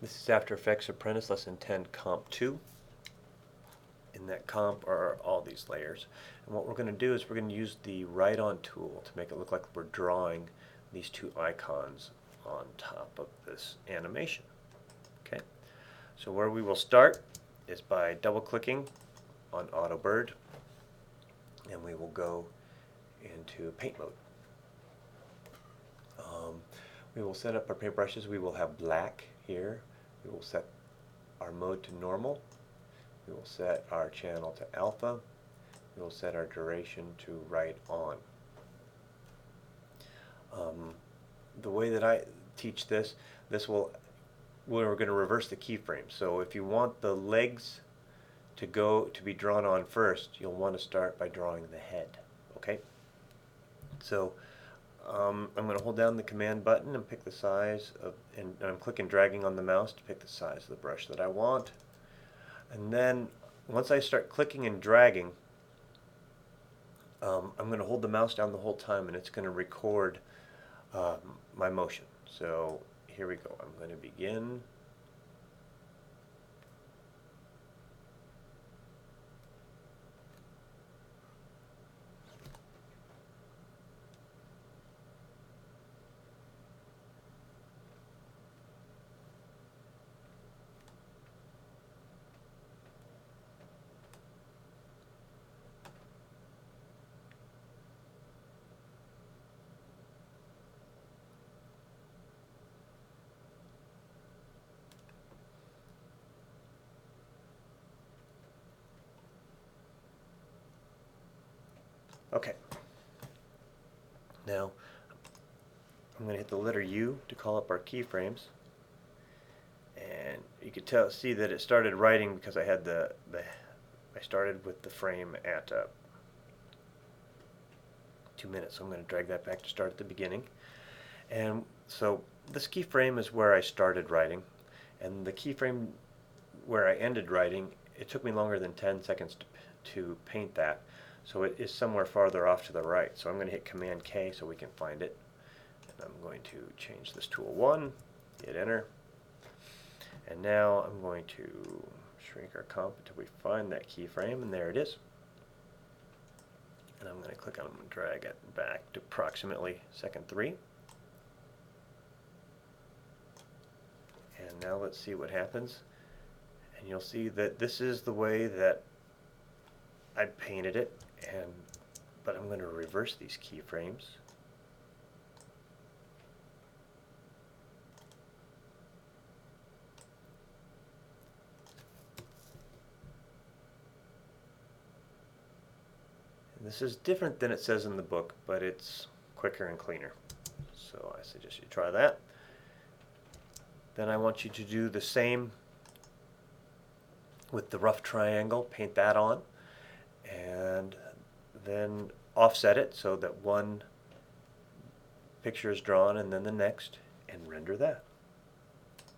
This is After Effects Apprentice Lesson 10 Comp 2. In that comp are all these layers. And what we're going to do is we're going to use the Write On tool to make it look like we're drawing these two icons on top of this animation. Okay, so where we will start is by double clicking on Auto Bird, and we will go into paint mode. We will set up our paintbrushes. We will have black here. We will set our mode to normal. We will set our channel to alpha. We will set our duration to Write On. The way that I teach this will, we're going to reverse the keyframe. So if you want the legs to be drawn on first, you'll want to start by drawing the head. Okay? So I'm going to hold down the command button and pick the size of, and I'm clicking dragging on the mouse to pick the size of the brush that I want. And then once I start clicking and dragging, I'm going to hold the mouse down the whole time, and it's going to record my motion. So here we go. I'm going to begin. Okay. Now I'm going to hit the letter U to call up our keyframes, and you could see that it started writing because I had I started with the frame at 2 minutes. So I'm going to drag that back to start at the beginning. And so this keyframe is where I started writing, and the keyframe where I ended writing, it took me longer than 10 seconds to paint that. So it is somewhere farther off to the right. So I'm going to hit Command K so we can find it. And I'm going to change this to a 1, hit Enter. And now I'm going to shrink our comp until we find that keyframe, and there it is. And I'm going to click on it and drag it back to approximately second 3. And now let's see what happens. And you'll see that this is the way that I painted it, but I'm going to reverse these keyframes. And this is different than it says in the book, but it's quicker and cleaner. So I suggest you try that. Then I want you to do the same with the rough triangle, paint that on, and then offset it so that one picture is drawn and then the next, and render that.